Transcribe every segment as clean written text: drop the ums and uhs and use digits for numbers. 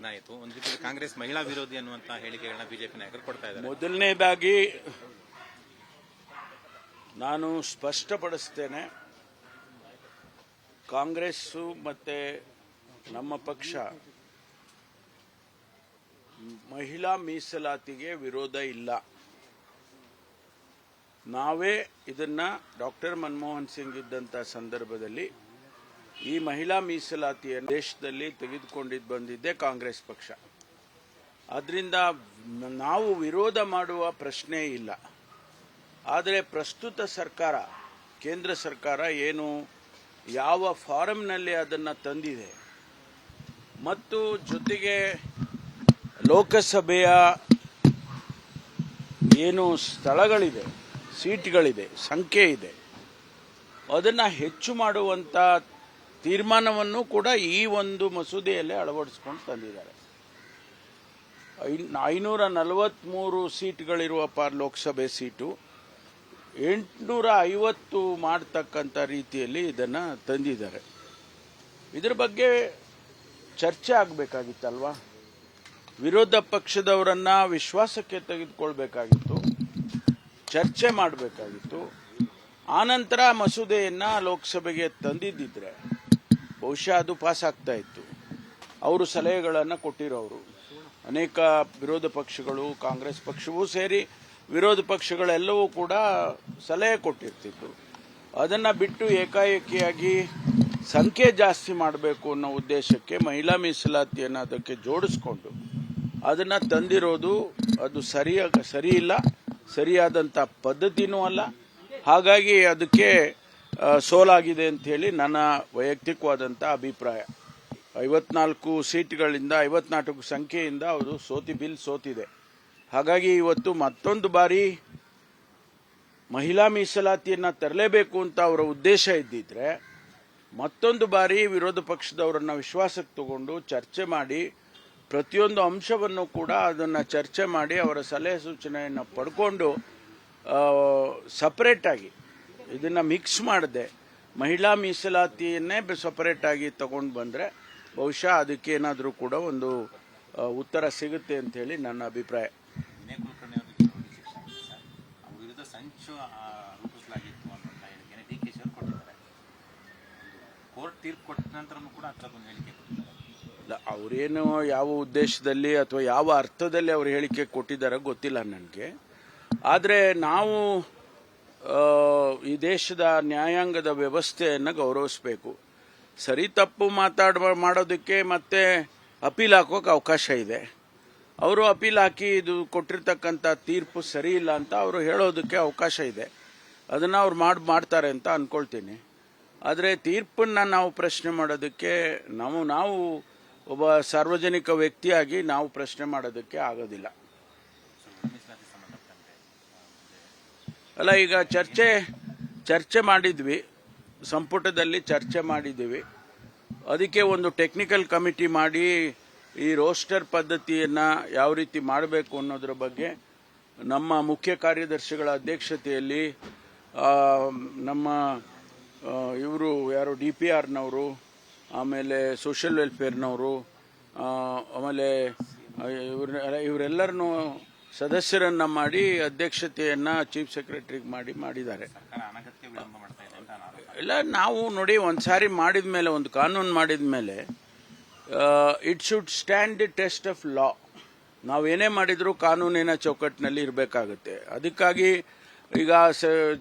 ಬದಲಾಯಿತು. ಒಂದು ರೀತಿ ಕಾಂಗ್ರೆಸ್ ಮಹಿಳಾ ವಿರೋಧಿ ಅನ್ನುವಂತ ಹೇಳಿಕೆಗಳನ್ನ ಬಿಜೆಪಿ ನಾಯಕರು ಕೊಡ್ತಾ ಇದ್ದಾರೆ. ಮೊದಲನೇದಾಗಿ ನಾನು ಸ್ಪಷ್ಟಪಡಿಸ್ತೇನೆ, ಕಾಂಗ್ರೆಸ್ಸು ಮತ್ತೆ ನಮ್ಮ ಪಕ್ಷ ಮಹಿಳಾ ಮೀಸಲಾತಿಗೆ ವಿರೋಧ ಇಲ್ಲ. ನಾವೇ ಇದನ್ನ ಡಾಕ್ಟರ್ ಮನಮೋಹನ್ ಸಿಂಗ್ ಇದ್ದಂಥ ಸಂದರ್ಭದಲ್ಲಿ ಈ ಮಹಿಳಾ ಮೀಸಲಾತಿಯನ್ನು ದೇಶದಲ್ಲಿ ತೆಗೆದುಕೊಂಡಿದ್ದು ಬಂದಿದ್ದೆ ಕಾಂಗ್ರೆಸ್ ಪಕ್ಷ. ಅದರಿಂದ ನಾವು ವಿರೋಧ ಮಾಡುವ ಪ್ರಶ್ನೆ ಇಲ್ಲ. ಆದರೆ ಪ್ರಸ್ತುತ ಸರ್ಕಾರ, ಕೇಂದ್ರ ಸರ್ಕಾರ ಏನು ಯಾವ ಫಾರಂನಲ್ಲಿ ಅದನ್ನು ತಂದಿದೆ ಮತ್ತು ಜೊತೆಗೆ ಲೋಕಸಭೆಯ ಏನು ಸ್ಥಳಗಳಿದೆ, ಸೀಟ್ಗಳಿದೆ, ಸಂಖ್ಯೆ ಇದೆ, ಅದನ್ನು ಹೆಚ್ಚು ಮಾಡುವಂಥ ತೀರ್ಮಾನವನ್ನು ಕೂಡ ಈ ಒಂದು ಮಸೂದೆಯಲ್ಲೇ ಅಳವಡಿಸ್ಕೊಂಡು ತಂದಿದ್ದಾರೆ. 543 ಸೀಟ್ಗಳಿರುವ ಲೋಕಸಭೆ ಸೀಟು 850 ಮಾಡತಕ್ಕಂಥ ರೀತಿಯಲ್ಲಿ ಇದನ್ನು ತಂದಿದ್ದಾರೆ. ಇದರ ಬಗ್ಗೆ ಚರ್ಚೆ ಆಗಬೇಕಾಗಿತ್ತಲ್ವಾ? ವಿರೋಧ ಪಕ್ಷದವರನ್ನ ವಿಶ್ವಾಸಕ್ಕೆ ತೆಗೆದುಕೊಳ್ಬೇಕಾಗಿತ್ತು, ಚರ್ಚೆ ಮಾಡಬೇಕಾಗಿತ್ತು. ಆನಂತರ ಮಸೂದೆಯನ್ನು ಲೋಕಸಭೆಗೆ ತಂದಿದ್ದಿದ್ರೆ ಬಹುಶಃ ಅದು ಪಾಸ್ ಆಗ್ತಾ ಇತ್ತು. ಅವರು ಸಲಹೆಗಳನ್ನು ಕೊಟ್ಟಿರೋರು ಅನೇಕ ವಿರೋಧ ಪಕ್ಷಗಳು, ಕಾಂಗ್ರೆಸ್ ಪಕ್ಷವೂ ಸೇರಿ ವಿರೋಧ ಪಕ್ಷಗಳೆಲ್ಲವೂ ಕೂಡ ಸಲಹೆ ಕೊಟ್ಟಿರ್ತಿತ್ತು. ಅದನ್ನು ಬಿಟ್ಟು ಏಕಾಏಕಿಯಾಗಿ ಸಂಖ್ಯೆ ಜಾಸ್ತಿ ಮಾಡಬೇಕು ಅನ್ನೋ ಉದ್ದೇಶಕ್ಕೆ ಮಹಿಳಾ ಮೀಸಲಾತಿಯನ್ನು ಅದಕ್ಕೆ ಜೋಡಿಸ್ಕೊಂಡು ಅದನ್ನು ತಂದಿರೋದು ಅದು ಸರಿ ಇಲ್ಲ, ಸರಿಯಾದಂಥ ಪದ್ಧತಿನೂ ಅಲ್ಲ. ಹಾಗಾಗಿ ಅದಕ್ಕೆ ಸೋಲಾಗಿದೆ ಅಂಥೇಳಿ ನನ್ನ ವೈಯಕ್ತಿಕವಾದಂಥ ಅಭಿಪ್ರಾಯ. 54 ಸೀಟ್ಗಳಿಂದ 54 ಸಂಖ್ಯೆಯಿಂದ ಅವರು ಬಿಲ್ ಸೋತಿದೆ. ಹಾಗಾಗಿ ಇವತ್ತು ಮತ್ತೊಂದು ಬಾರಿ ಮಹಿಳಾ ಮೀಸಲಾತಿಯನ್ನು ತರಲೇಬೇಕು ಅಂತ ಅವರ ಉದ್ದೇಶ ಇದ್ದಿದ್ರೆ ಮತ್ತೊಂದು ಬಾರಿ ವಿರೋಧ ಪಕ್ಷದವರನ್ನು ವಿಶ್ವಾಸಕ್ಕೆ ತಗೊಂಡು ಚರ್ಚೆ ಮಾಡಿ ಪ್ರತಿಯೊಂದು ಅಂಶವನ್ನು ಕೂಡ ಅದನ್ನು ಚರ್ಚೆ ಮಾಡಿ ಅವರ ಸಲಹೆ ಸೂಚನೆಯನ್ನು ಪಡ್ಕೊಂಡು ಸಪರೇಟಾಗಿ ಇದನ್ನು ಮಿಕ್ಸ್ ಮಾಡದೆ ಮಹಿಳಾ ಮೀಸಲಾತಿಯನ್ನೇ ಸಪರೇಟಾಗಿ ತಗೊಂಡು ಬಂದರೆ ಬಹುಶಃ ಅದಕ್ಕೇನಾದರೂ ಕೂಡ ಒಂದು ಉತ್ತರ ಸಿಗುತ್ತೆ ಅಂತೇಳಿ ನನ್ನ ಅಭಿಪ್ರಾಯ. ಸಂಚು ರೂಪಿಸಲಾಗಿತ್ತು ಅನ್ನುವಂಥ ಹೇಳಿಕೆಯನ್ನು ಡಿ.ಕೆ.ಶಿ ಅವರು ಕೊಟ್ಟಿದ್ದಾರೆ. ಕೋರ್ಟ್ ತೀರ್ಪು ಕೊಟ್ಟ ನಂತರನೂ ಕೂಡ ಅದಕ್ಕೊಂದು ಹೇಳಿಕೆ ಕೊಟ್ಟಿದ್ದಾರೆ. ಅವರೇನು ಯಾವ ಉದ್ದೇಶದಲ್ಲಿ ಅಥವಾ ಯಾವ ಅರ್ಥದಲ್ಲಿ ಅವರು ಹೇಳಿಕೆ ಕೊಟ್ಟಿದ್ದಾರೆ ಗೊತ್ತಿಲ್ಲ ನನಗೆ. ಆದರೆ ನಾವು ಈ ದೇಶದ ನ್ಯಾಯಾಂಗದ ವ್ಯವಸ್ಥೆಯನ್ನು ಗೌರವಿಸಬೇಕು. ಸರಿ ತಪ್ಪು ಮಾಡೋದಕ್ಕೆ ಮತ್ತೆ ಅಪೀಲ್ ಹಾಕೋಕೆ ಅವಕಾಶ ಇದೆ. ಅವರು ಅಪೀಲ್ ಹಾಕಿ ಇದು ಕೊಟ್ಟಿರ್ತಕ್ಕಂಥ ತೀರ್ಪು ಸರಿ ಇಲ್ಲ ಅಂತ ಅವರು ಹೇಳೋದಕ್ಕೆ ಅವಕಾಶ ಇದೆ. ಅದನ್ನು ಅವ್ರು ಮಾಡ್ತಾರೆ ಅಂತ ಅಂದ್ಕೊಳ್ತೀನಿ. ಆದರೆ ತೀರ್ಪನ್ನು ನಾವು ಪ್ರಶ್ನೆ ಮಾಡೋದಕ್ಕೆ ನಾವು ಒಬ್ಬ ಸಾರ್ವಜನಿಕ ವ್ಯಕ್ತಿಯಾಗಿ ನಾವು ಪ್ರಶ್ನೆ ಮಾಡೋದಕ್ಕೆ ಆಗೋದಿಲ್ಲ. ಅಲ್ಲ, ಈಗ ಚರ್ಚೆ ಮಾಡಿದ್ವಿ, ಸಂಪುಟದಲ್ಲಿ ಚರ್ಚೆ ಮಾಡಿದ್ದೀವಿ. ಅದಕ್ಕೆ ಒಂದು ಟೆಕ್ನಿಕಲ್ ಕಮಿಟಿ ಮಾಡಿ ಈ ರೋಸ್ಟರ್ ಪದ್ಧತಿಯನ್ನು ಯಾವ ರೀತಿ ಮಾಡಬೇಕು ಅನ್ನೋದ್ರ ಬಗ್ಗೆ ನಮ್ಮ ಮುಖ್ಯ ಕಾರ್ಯದರ್ಶಿಗಳ ಅಧ್ಯಕ್ಷತೆಯಲ್ಲಿ ನಮ್ಮ ಇವರು ಯಾರು DPRನವರು, ಆಮೇಲೆ ಸೋಷಿಯಲ್ ವೆಲ್ಫೇರ್ನವರು, ಆಮೇಲೆ ಇವರೆಲ್ಲರನ್ನು ಸದಸ್ಯರನ್ನು ಮಾಡಿ ಅಧ್ಯಕ್ಷತೆಯನ್ನು ಚೀಫ್ ಸೆಕ್ರೆಟರಿಗೆ ಮಾಡಿದ್ದಾರೆ. ಇಲ್ಲ, ನಾವು ನೋಡಿ, ಒಂದು ಸಾರಿ ಮಾಡಿದ ಮೇಲೆ, ಒಂದು ಕಾನೂನು ಮಾಡಿದ ಮೇಲೆ it should stand the test of law. ನಾವೇನೇ ಮಾಡಿದರೂ ಕಾನೂನಿನ ಚೌಕಟ್ಟಿನಲ್ಲಿ ಇರಬೇಕಾಗುತ್ತೆ. ಅದಕ್ಕಾಗಿ ಈಗ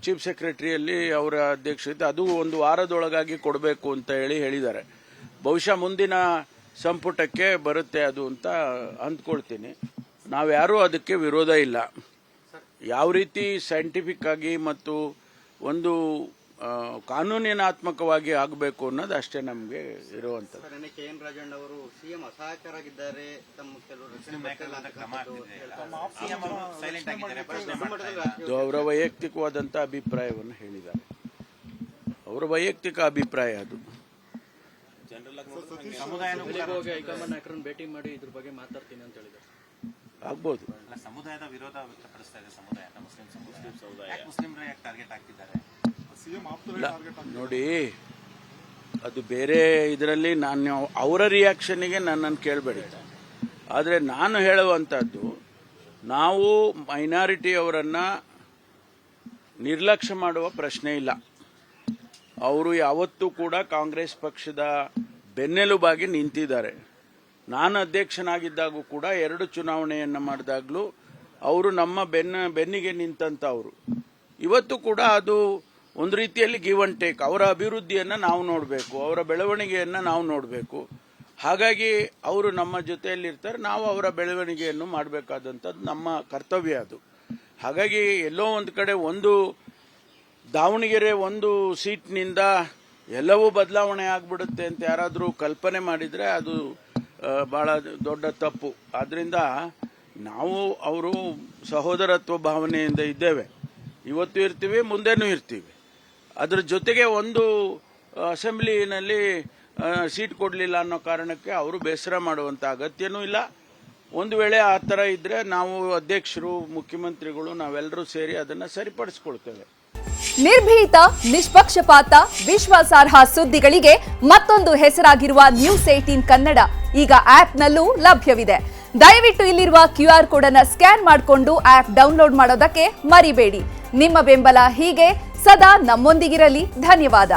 ಚೀಫ್ ಸೆಕ್ರೆಟರಿಯಲ್ಲಿ ಅವರ ಅಧ್ಯಕ್ಷತೆ ಅದು ಒಂದು ವಾರದೊಳಗಾಗಿ ಕೊಡಬೇಕು ಅಂತ ಹೇಳಿದ್ದಾರೆ. ಬಹುಶಃ ಮುಂದಿನ ಸಂಪುಟಕ್ಕೆ ಬರುತ್ತೆ ಅದು ಅಂತ ಅಂದ್ಕೊಳ್ತೀನಿ. ನಾವ್ಯಾರೂ ಅದಕ್ಕೆ ವಿರೋಧ ಇಲ್ಲ. ಯಾವ ರೀತಿ ಸೈಂಟಿಫಿಕ್ ಆಗಿ ಮತ್ತು ಒಂದು ಕಾನೂನಿನಾತ್ಮಕವಾಗಿ ಆಗಬೇಕು ಅನ್ನೋದು ಅಷ್ಟೇ ನಮಗೆ ಇರುವಂಥದ್ದು. KN ರಾಜಣ್ಣ ಅವರು ಸಿಎಂ ಅಸಹಾಯಕರಾಗಿದ್ದಾರೆ, ಅವರ ವೈಯಕ್ತಿಕವಾದಂಥ ಅಭಿಪ್ರಾಯವನ್ನು ಹೇಳಿದ್ದಾರೆ. ಅವರ ವೈಯಕ್ತಿಕ ಅಭಿಪ್ರಾಯ ಅದು. ಹೈಕಮಾಂಡ್ ನಾಯಕರನ್ನು ಭೇಟಿ ಮಾಡಿ ಇದ್ರ ಬಗ್ಗೆ ಮಾತಾಡ್ತೀನಿ ಅಂತ ಹೇಳಿದ್ದಾರೆ. ಆಗ್ಬೋದು. ಸಮುದಾಯದ ವಿರೋಧ ವ್ಯಕ್ತಪಡಿಸ್ತಾ ಇದೆ ಮುಸ್ಲಿಂ ಸಮುದಾಯ. ಮುಸ್ಲಿಮರ ಯಾಕೆ ಟಾರ್ಗೆಟ್ ಆಗ್ತಿದ್ದಾರೆ? ನೋಡಿ, ಅದು ಬೇರೆ ಇದರಲ್ಲಿ ನಾನು ಅವರ ರಿಯಾಕ್ಷನ್ಗೆ ನನ್ನನ್ನು ಕೇಳಬೇಡಿ. ಆದರೆ ನಾನು ಹೇಳುವಂಥದ್ದು, ನಾವು ಮೈನಾರಿಟಿಯವರನ್ನು ನಿರ್ಲಕ್ಷ್ಯ ಮಾಡುವ ಪ್ರಶ್ನೆ ಇಲ್ಲ. ಅವರು ಯಾವತ್ತೂ ಕೂಡ ಕಾಂಗ್ರೆಸ್ ಪಕ್ಷದ ಬೆನ್ನೆಲುಬಾಗಿ ನಿಂತಿದ್ದಾರೆ. ನಾನು ಅಧ್ಯಕ್ಷನಾಗಿದ್ದಾಗೂ ಕೂಡ 2 ಚುನಾವಣೆಯನ್ನು ಮಾಡಿದಾಗಲೂ ಅವರು ನಮ್ಮ ಬೆನ್ನಿಗೆ ನಿಂತಂಥವ್ರು. ಇವತ್ತು ಕೂಡ ಅದು ಒಂದು ರೀತಿಯಲ್ಲಿ ಗಿವ್ ಅಂಡ್ ಟೇಕ್. ಅವರ ಅಭಿವೃದ್ಧಿಯನ್ನು ನಾವು ನೋಡಬೇಕು, ಅವರ ಬೆಳವಣಿಗೆಯನ್ನು ನಾವು ನೋಡಬೇಕು. ಹಾಗಾಗಿ ಅವರು ನಮ್ಮ ಜೊತೆಯಲ್ಲಿರ್ತಾರೆ, ನಾವು ಅವರ ಬೆಳವಣಿಗೆಯನ್ನು ಮಾಡಬೇಕಾದಂಥದ್ದು ನಮ್ಮ ಕರ್ತವ್ಯ ಅದು. ಹಾಗಾಗಿ ಎಲ್ಲೋ ಒಂದು ಕಡೆ ದಾವಣಗೆರೆ ಒಂದು ಸೀಟ್ನಿಂದ ಎಲ್ಲವೂ ಬದಲಾವಣೆ ಆಗಿಬಿಡುತ್ತೆ ಅಂತ ಯಾರಾದರೂ ಕಲ್ಪನೆ ಮಾಡಿದರೆ ಅದು ಬಹಳ ದೊಡ್ಡ ತಪ್ಪು. ಆದ್ದರಿಂದ ನಾವು ಅವರು ಸಹೋದರತ್ವ ಭಾವನೆಯಿಂದ ಇದ್ದೇವೆ, ಇವತ್ತು ಇರ್ತೀವಿ, ಮುಂದೆನೂ ಇರ್ತೀವಿ. ಅದರ ಜೊತೆಗೆ ಒಂದು ಅಸೆಂಬ್ಲಿನಲ್ಲಿ ಸೀಟ್ ಕೊಡಲಿಲ್ಲ ಅನ್ನೋ ಕಾರಣಕ್ಕೆ ಅವರು ಬೇಸರ ಮಾಡುವಂಥ ಅಗತ್ಯನೂ ಇಲ್ಲ. ಒಂದು ವೇಳೆ ಆ ಥರ ಇದ್ದರೆ ನಾವು ಅಧ್ಯಕ್ಷರು, ಮುಖ್ಯಮಂತ್ರಿಗಳು ನಾವೆಲ್ಲರೂ ಸೇರಿ ಅದನ್ನು ಸರಿಪಡಿಸ್ಕೊಳ್ತೇವೆ. ನಿರ್ಭೀತ, ನಿಷ್ಪಕ್ಷಪಾತ, ವಿಶ್ವಾಸಾರ್ಹ ಸುದ್ದಿಗಳಿಗೆ ಮತ್ತೊಂದು ಹೆಸರಾಗಿರುವ ನ್ಯೂಸ್ 18 ಕನ್ನಡ ಈಗ ಆಪ್ನಲ್ಲೂ ಲಭ್ಯವಿದೆ. ದಯವಿಟ್ಟು ಇಲ್ಲಿರುವ QR ಕೋಡ್ ಅನ್ನು ಸ್ಕ್ಯಾನ್ ಮಾಡಿಕೊಂಡು ಆಪ್ ಡೌನ್ಲೋಡ್ ಮಾಡೋದಕ್ಕೆ ಮರಿಬೇಡಿ. ನಿಮ್ಮ ಬೆಂಬಲ ಹೀಗೆ ಸದಾ ನಮ್ಮೊಂದಿಗಿರಲಿ. ಧನ್ಯವಾದ.